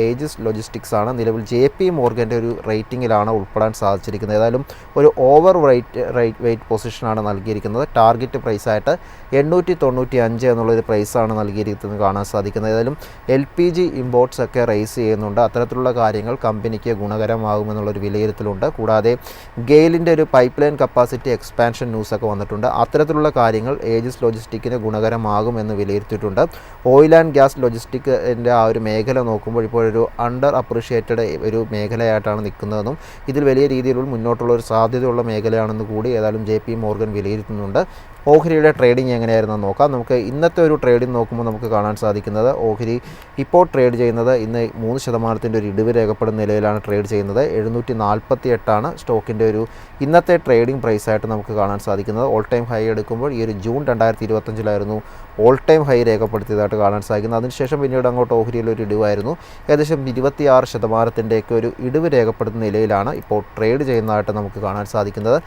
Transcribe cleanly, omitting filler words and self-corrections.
Ageas logistics ആണ് നിലവിൽ JP മോർഗൻ്റെ ഒരു റേറ്റിങ്ങിലാണ് ഉൾപ്പെടാൻ സാധിച്ചിരിക്കുന്നത്. ഏതായാലും ഒരു ഓവർ വെയിറ്റ് പൊസിഷനാണ് നൽകിയിരിക്കുന്നത്. ടാർഗറ്റ് പ്രൈസായിട്ട് 895 എന്നുള്ളൊരു പ്രൈസാണ് നൽകിയിരിക്കുന്നത് കാണാൻ സാധിക്കുന്നത്. ഏതായാലും LPG ഇമ്പോർട്ട്സ് ഒക്കെ റേസ് ചെയ്യുന്നുണ്ട്. അത്തരത്തിലുള്ള കാര്യങ്ങൾ കമ്പനിക്ക് ഗുണകരമാകുമെന്നുള്ളൊരു വിലയിരുത്തലുണ്ട്. കൂടാതെ ഗെയിലിൻ്റെ ഒരു പൈപ്പ് ലൈൻ കപ്പാസിറ്റി എക്സ്പാൻഷൻ ന്യൂസൊക്കെ വന്നിട്ടുണ്ട്. അത്തരത്തിലുള്ള കാര്യങ്ങൾ ഏജിസ് ലോജിസ്റ്റിക്കിന് ഗുണകരമാകുമെന്ന് വിലയിരുത്തിയിട്ടുണ്ട്. ഓയിൽ ആൻഡ് ഗ്യാസ് ലോജിസ്റ്റിക്കിൻ്റെ ആ ഒരു മേഖല നോക്കുമ്പോൾ ഇപ്പോഴൊരു അണ്ടർ അപ്രീഷിയേറ്റഡ് ഒരു മേഖലയായിട്ടാണ് നിൽക്കുന്നതെന്നും ഇതിൽ വലിയ രീതിയിലുള്ള മുന്നോട്ടുള്ള ഒരു സാധ്യതയുള്ള മേഖലയാണെന്ന് കൂടി ഏതായാലും JP മോർഗൻ വിലയിരുത്തുന്നുണ്ട്. ഓഹരിയുടെ ട്രേഡിംഗ് എങ്ങനെയായിരുന്നു നോക്കാം. നമുക്ക് ഇന്നത്തെ ഒരു ട്രേഡിംഗ് നോക്കുമ്പോൾ നമുക്ക് കാണാൻ സാധിക്കുന്നത് ഓഹരി ഇപ്പോൾ ട്രേഡ് ചെയ്യുന്നത് ഇന്ന് 3% ഒരു ഇടിവ് രേഖപ്പെടുന്ന നിലയിലാണ് ട്രേഡ് ചെയ്യുന്നത്. 748 സ്റ്റോക്കിൻ്റെ ഒരു ഇന്നത്തെ ട്രേഡിംഗ് പ്രൈസായിട്ട് നമുക്ക് കാണാൻ സാധിക്കുന്നത്. ഓൾ ടൈം ഹൈ എടുക്കുമ്പോൾ ഈ ഒരു ജൂൺ 2025 ഓൾ ടൈം ഹൈ രേഖപ്പെടുത്തിയതായിട്ട് കാണാൻ സാധിക്കുന്നത്. അതിനുശേഷം പിന്നീട് അങ്ങോട്ട് ഓഹരിയിലൊരു ഇടിവായിരുന്നു. ഏകദേശം 26% ഒരു ഇടിവ് രേഖപ്പെടുന്ന നിലയിലാണ് ഇപ്പോൾ ട്രേഡ് ചെയ്യുന്നതായിട്ട് നമുക്ക് കാണാൻ സാധിക്കുന്നത്.